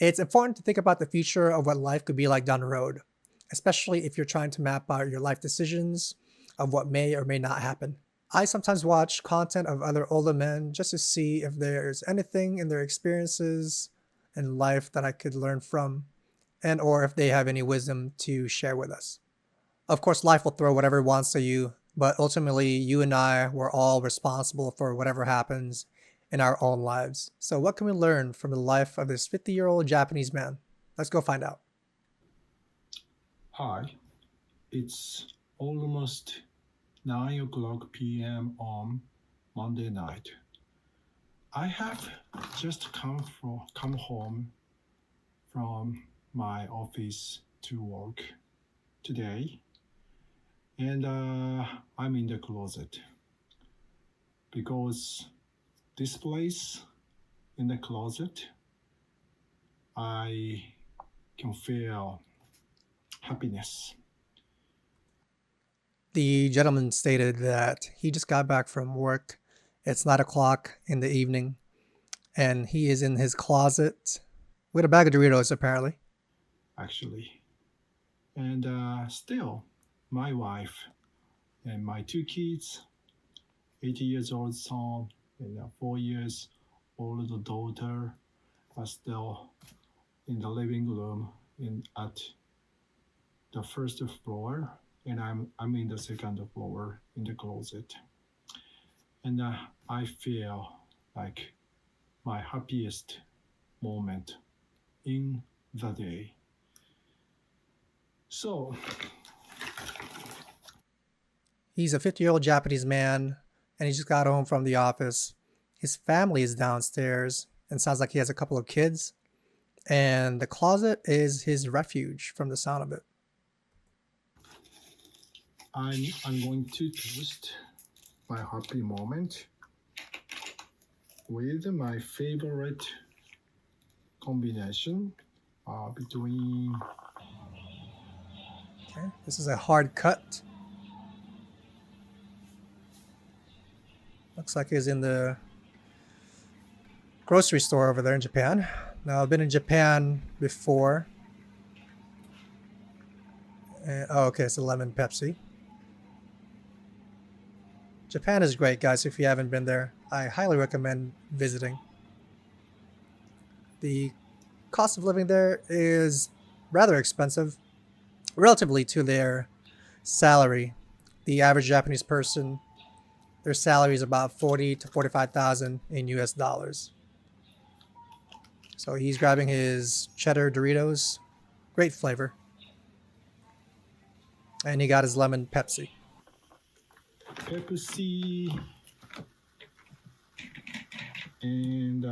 It's important to think about the future of what life could be like down the road, especially if you're trying to map out your life decisions of what may or may not happen. I sometimes watch content of other older men just to see if there's anything in their experiences in life that I could learn from and or if they have any wisdom to share with us. Of course, life will throw whatever it wants to you, but ultimately you and I were all responsible for whatever happens in our own lives. So what can we learn from the life of this 50-year-old Japanese man? Let's go find out. Hi, it's almost 9 o'clock p.m. on Monday night. I have just come home from my office to work today, and I'm in the closet because this place in the closet, I can feel happiness. The gentleman stated that he just got back from work. It's 9 o'clock in the evening, and he is in his closet with a bag of Doritos, apparently. Actually. And still, my wife and my two kids, 80 years old son and a 4 years old daughter, are still in the living room at the first floor, and I'm in the second floor in the closet. And I feel like my happiest moment in the day. So He's a 50-year-old Japanese man, and he just got home from the office. His family is downstairs, and sounds like he has a couple of kids. And the closet is his refuge from the sound of it. I'm going to toast my happy moment with my favorite combination between Okay, this is a hard cut. Looks like he's in the grocery store over there in Japan. Now, I've been in Japan before. Oh, okay, it's a lemon Pepsi. Japan is great, guys. If you haven't been there, I highly recommend visiting. The cost of living there is rather expensive, relatively to their salary. The average Japanese person, their salary is about 40 to 45,000 in US dollars. So he's grabbing his cheddar Doritos, great flavor, and he got his lemon Pepsi. Pepsi and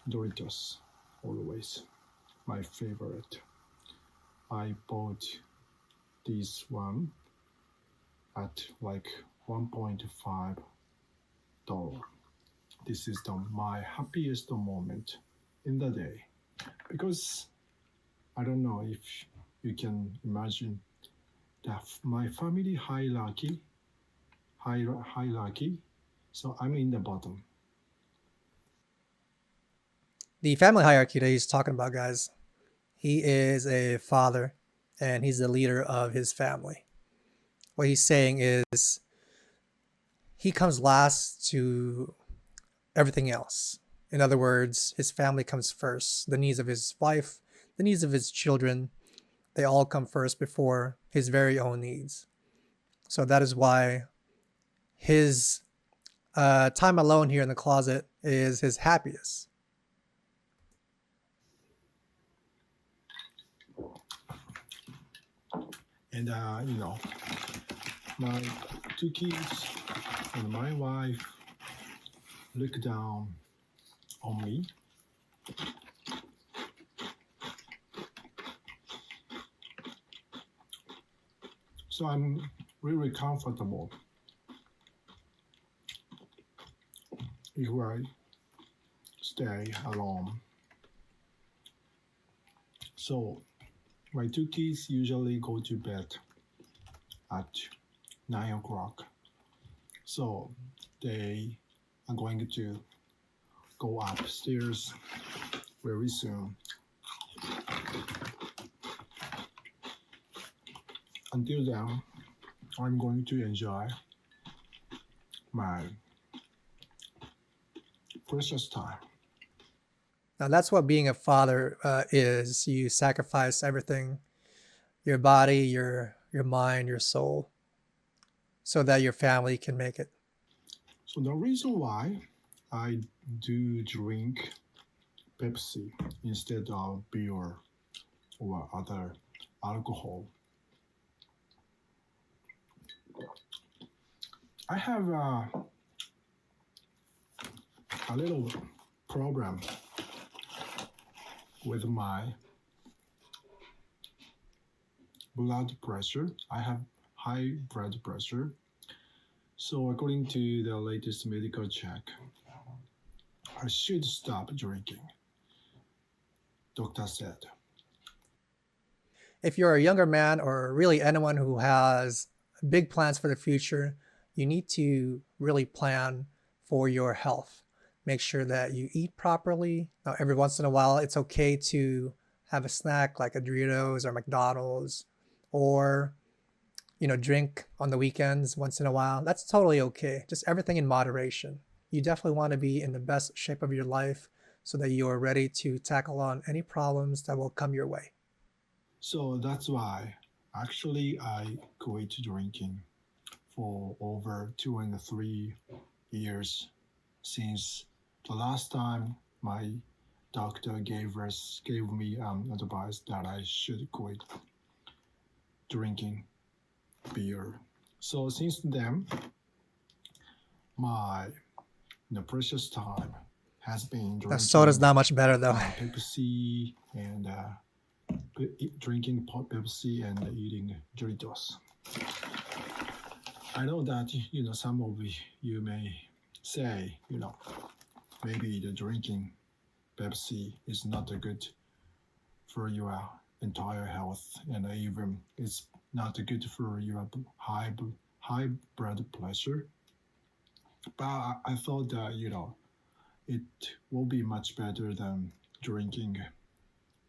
Doritos, always my favorite. I bought this one at like 1.5 dollar. This is my happiest moment in the day because I don't know if you can imagine that my family hierarchy. So I'm in the bottom. The family hierarchy that he's talking about, guys, he is a father and he's the leader of his family. What he's saying is he comes last to everything else. In other words, his family comes first. The needs of his wife, the needs of his children, they all come first before his very own needs. So that is why his time alone here in the closet is his happiest. And my two kids and my wife look down on me. So I'm really comfortable if I stay alone. So my two kids usually go to bed at 9 o'clock. So they are going to go upstairs very soon. Until then, I'm going to enjoy my precious time. Now that's what being a father is. You sacrifice everything, your body, your mind, your soul, so that your family can make it. So the reason why I do drink Pepsi instead of beer or other alcohol, I have a little problem with my blood pressure. I have high blood pressure. So according to the latest medical check, I should stop drinking, doctor said. If you're a younger man or really anyone who has big plans for the future, you need to really plan for your health. Make sure that you eat properly. Now, every once in a while, it's okay to have a snack like a Doritos or McDonald's, or drink on the weekends once in a while. That's totally okay. Just everything in moderation. You definitely want to be in the best shape of your life so that you are ready to tackle on any problems that will come your way. So that's why actually I quit drinking for over 2 and 3 years since the last time my doctor gave me advice that I should quit drinking beer. So since then, my precious time has been Now, soda's drinking not much better though. Pepsi and drinking Pepsi and eating Doritos. I know that some of you may say maybe the drinking Pepsi is not good for your entire health, and even it's not good for your high blood pressure. But I thought that it will be much better than drinking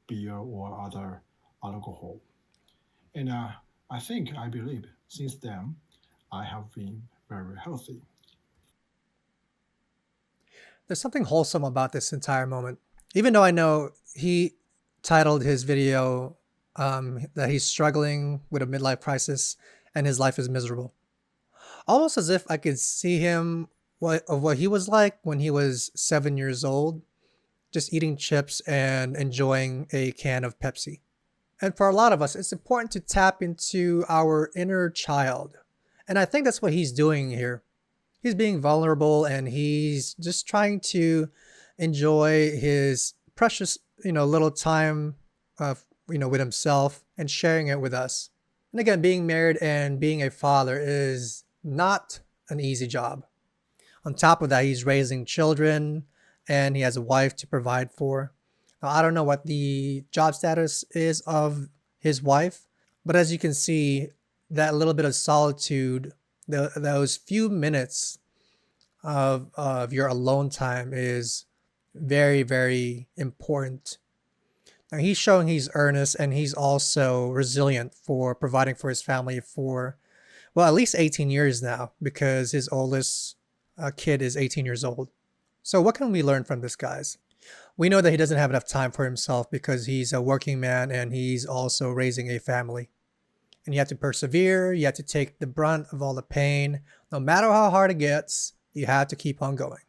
beer or other alcohol. And I believe since then I have been very healthy. There's something wholesome about this entire moment. Even though I know he titled his video that he's struggling with a midlife crisis and his life is miserable. Almost as if I could see him what he was like when he was 7 years old, just eating chips and enjoying a can of Pepsi. And for a lot of us, it's important to tap into our inner child. And I think that's what he's doing here. He's being vulnerable and he's just trying to enjoy his precious, little time of, with himself and sharing it with us. And again, being married and being a father is not an easy job. On top of that, he's raising children and he has a wife to provide for. Now, I don't know what the job status is of his wife, but as you can see, that little bit of solitude, those few minutes of your alone time is very, very important. Now, he's showing he's earnest and he's also resilient for providing for his family for, well, at least 18 years now, because his oldest kid is 18 years old. So what can we learn from this, guys? We know that he doesn't have enough time for himself because he's a working man and he's also raising a family. And you have to persevere. You have to take the brunt of all the pain. No matter how hard it gets, you have to keep on going.